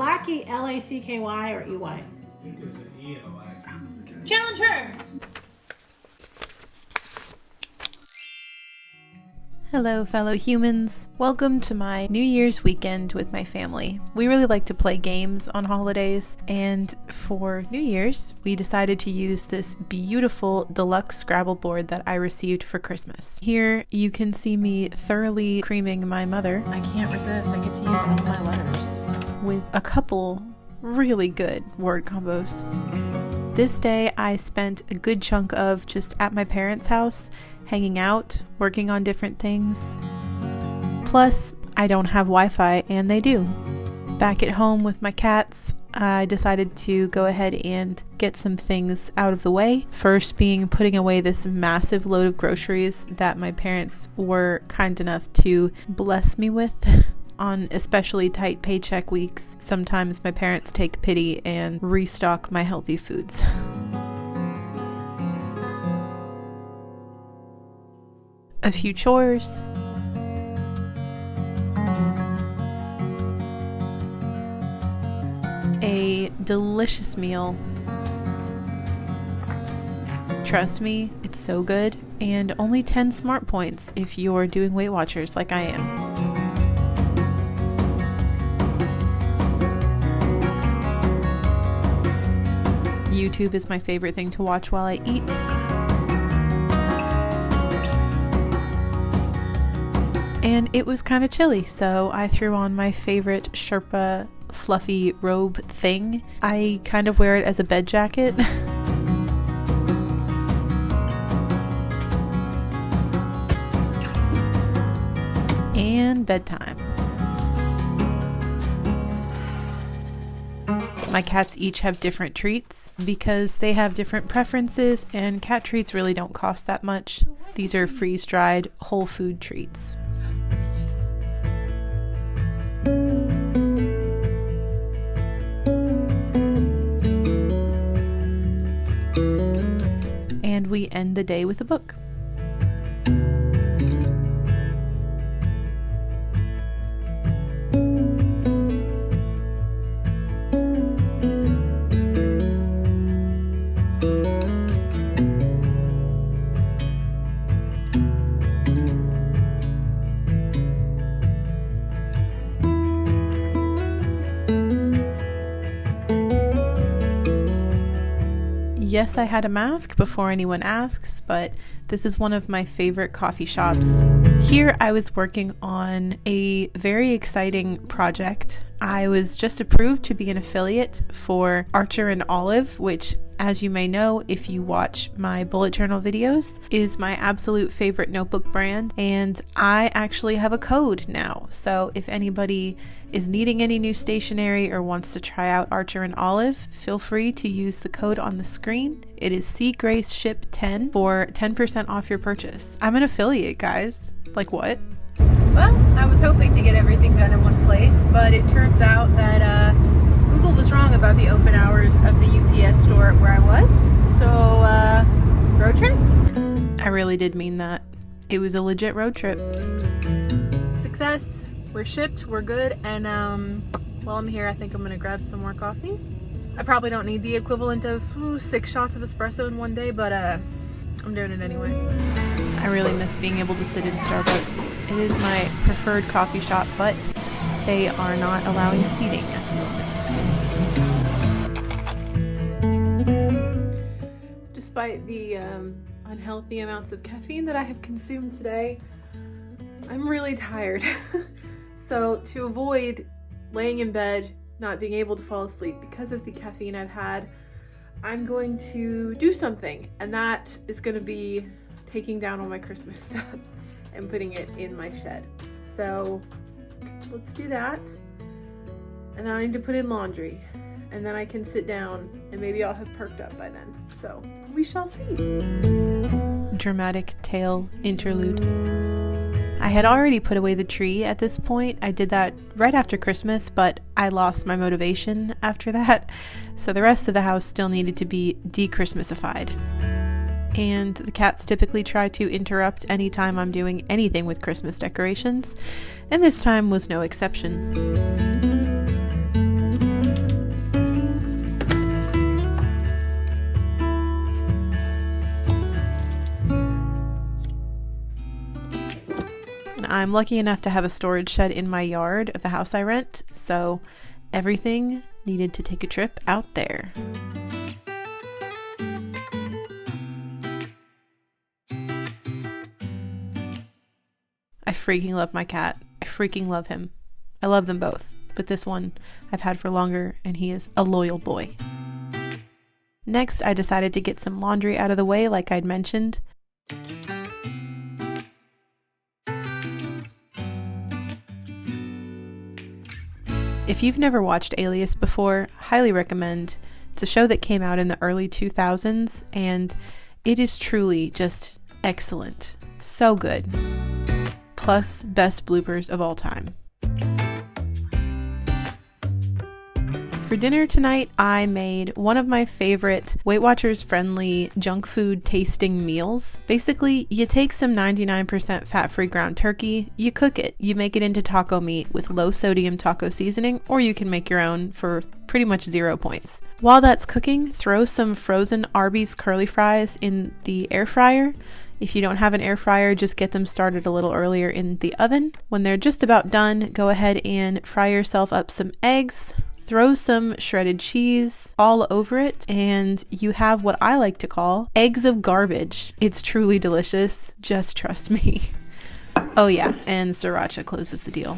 Lackey L-A-C-K-Y or E-Y? I think there's an E in a Lackey. Challenge her! Hello fellow humans, welcome to my New Year's weekend with my family. We really like to play games on holidays, and for New Year's we decided to use this beautiful deluxe Scrabble board that I received for Christmas. Here you can see me thoroughly creaming my mother. I can't resist, I get to use all my letters. With a couple really good word combos. This day I spent a good chunk of just at my parents' house, hanging out, working on different things. Plus, I don't have Wi-Fi and they do. Back at home with my cats, I decided to go ahead and get some things out of the way. First being putting away this massive load of groceries that my parents were kind enough to bless me with. On especially tight paycheck weeks, sometimes my parents take pity and restock my healthy foods. A few chores. A delicious meal. Trust me, it's so good, and only 10 smart points if you're doing Weight Watchers like I am. YouTube is my favorite thing to watch while I eat. And it was kind of chilly, so I threw on my favorite Sherpa fluffy robe thing. I kind of wear it as a bed jacket. And bedtime. My cats each have different treats because they have different preferences, and cat treats really don't cost that much. These are freeze-dried whole food treats. And we end the day with a book. Yes, I had a mask before anyone asks, but this is one of my favorite coffee shops. Here I was working on a very exciting project. I was just approved to be an affiliate for 𝒎𝒅 𝒊𝒂, which, as you may know if you watch my bullet journal videos, is my absolute favorite notebook brand, and I actually have a code now. So if anybody is needing any new stationery or wants to try out 𝒎𝒅 𝒊𝒂, feel free to use the code on the screen. It is 𝒂𝒅𝒖𝒍𝒕𝒔 for 10% off your purchase. I'm an affiliate, guys. Like what? Well, I was hoping to get everything done in one place, but it turns out that Google was wrong about the open hours of the UPS store where I was. So, road trip? I really did mean that. It was a legit road trip. Success. We're shipped, we're good, and while I'm here I think I'm gonna grab some more coffee. I probably don't need the equivalent of 6 shots of espresso in one day, but I'm doing it anyway. I really miss being able to sit in Starbucks. It is my preferred coffee shop, but they are not allowing seating at the moment. Despite the unhealthy amounts of caffeine that I have consumed today, I'm really tired. So to avoid laying in bed, not being able to fall asleep because of the caffeine I've had, I'm going to do something, and that is going to be taking down all my Christmas stuff and putting it in my shed. So let's do that, and then I need to put in laundry, and then I can sit down and maybe I'll have perked up by then. So we shall see. Dramatic tale interlude. I had already put away the tree at this point. I did that right after Christmas, but I lost my motivation after that. So the rest of the house still needed to be de-Christmasified. And the cats typically try to interrupt anytime I'm doing anything with Christmas decorations, and this time was no exception. And I'm lucky enough to have a storage shed in my yard of the house I rent, so everything needed to take a trip out there. I freaking love my cat. I freaking love him. I love them both, but this one I've had for longer, and he is a loyal boy. Next, I decided to get some laundry out of the way like I'd mentioned. If you've never watched Alias before, highly recommend. It's a show that came out in the early 2000s, and it is truly just excellent. So good. Plus, best bloopers of all time. For dinner tonight, I made one of my favorite Weight Watchers friendly junk food tasting meals. Basically, you take some 99% fat-free ground turkey, you cook it, you make it into taco meat with low sodium taco seasoning, or you can make your own for pretty much 0 points. While that's cooking, throw some frozen Arby's curly fries in the air fryer. If you don't have an air fryer, just get them started a little earlier in the oven. When they're just about done, go ahead and fry yourself up some eggs. Throw some shredded cheese all over it, and you have what I like to call eggs of garbage. It's truly delicious. Just trust me. Oh yeah, and sriracha closes the deal.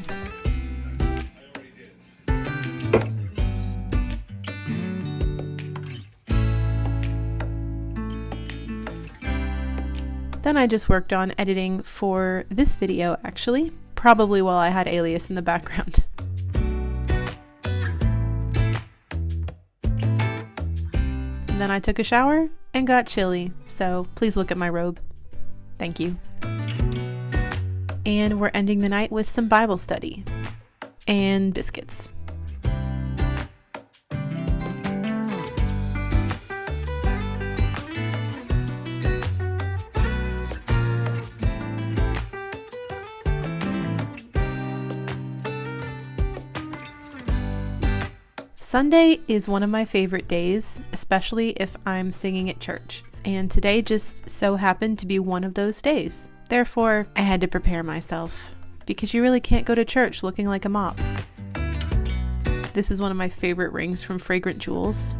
Then I just worked on editing for this video, actually, probably while I had Alias in the background. And then I took a shower and got chilly, so please look at my robe. Thank you. And we're ending the night with some Bible study and biscuits. Sunday is one of my favorite days, especially if I'm singing at church, and today just so happened to be one of those days. Therefore, I had to prepare myself, because you really can't go to church looking like a mop. This is one of my favorite rings from Fragrant Jewels.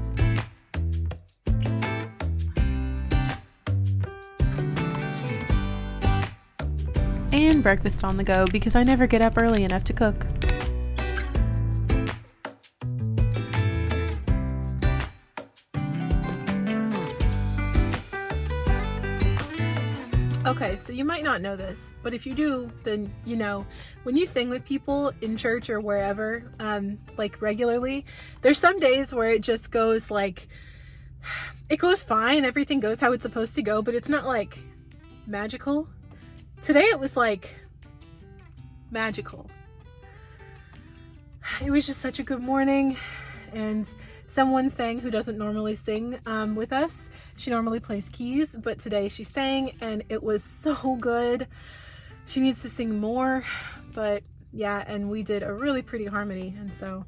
And breakfast on the go, because I never get up early enough to cook. Okay, so you might not know this, but if you do, then you know, when you sing with people in church or wherever, like regularly, there's some days where it just goes like, it goes fine, everything goes how it's supposed to go, but it's not like magical. Today it was like magical. It was just such a good morning, and someone sang who doesn't normally sing with us. She normally plays keys, but today she sang and it was so good. She needs to sing more, but yeah, and we did a really pretty harmony, and so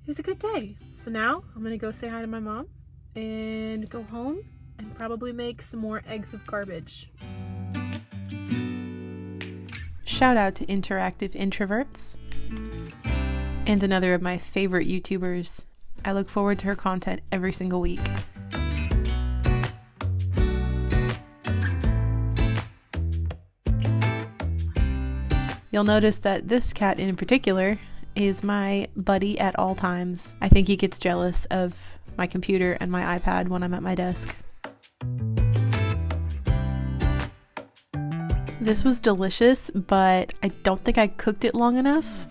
it was a good day. So now I'm gonna go say hi to my mom and go home and probably make some more eggs of garbage. Shout out to Interactive Introverts and another of my favorite YouTubers. I look forward to her content every single week. You'll notice that this cat in particular is my buddy at all times. I think he gets jealous of my computer and my iPad when I'm at my desk. This was delicious, but I don't think I cooked it long enough.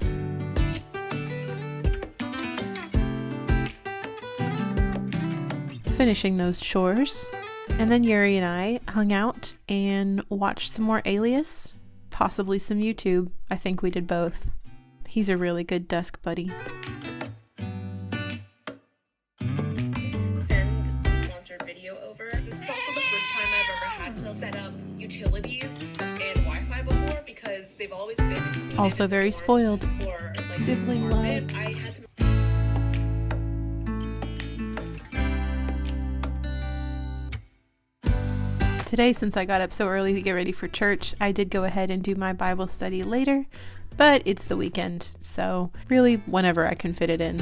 Finishing those chores, and then Yuri and I hung out and watched some more Alias, possibly some YouTube. I think we did both. He's a really good desk buddy. Send a sponsored video over. This is also the first time I've ever had to set up utilities and Wi-Fi before, because they've always been included Also in very the spoiled. or like Sibling apartment. love. I had to Today, since I got up so early to get ready for church, I did go ahead and do my Bible study later, but it's the weekend, so really whenever I can fit it in.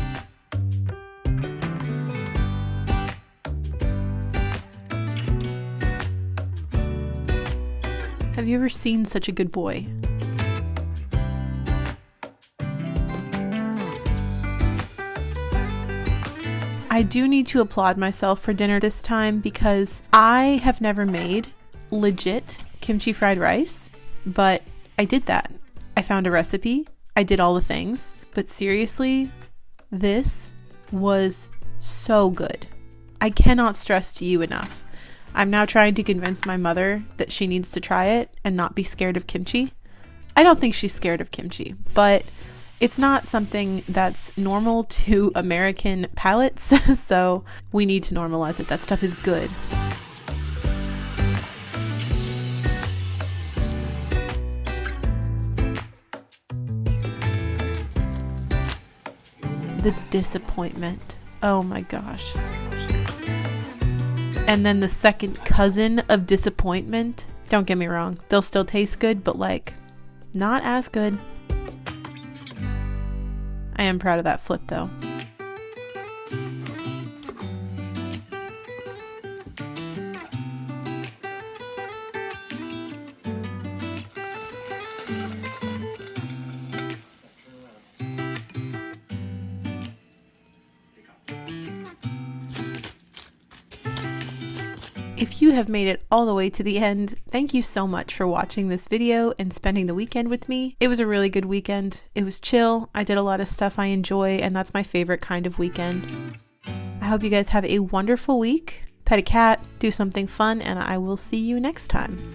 Have you ever seen such a good boy? I do need to applaud myself for dinner this time because I have never made legit kimchi fried rice, but I did that. I found a recipe, I did all the things, but seriously, this was so good. I cannot stress to you enough. I'm now trying to convince my mother that she needs to try it and not be scared of kimchi. I don't think she's scared of kimchi, but it's not something that's normal to American palates, so we need to normalize it. That stuff is good. The disappointment. Oh my gosh. And then the second cousin of disappointment. Don't get me wrong, they'll still taste good, but like, not as good. I am proud of that flip though. If you have made it all the way to the end, thank you so much for watching this video and spending the weekend with me. It was a really good weekend. It was chill. I did a lot of stuff I enjoy, and that's my favorite kind of weekend. I hope you guys have a wonderful week. Pet a cat, do something fun, and I will see you next time.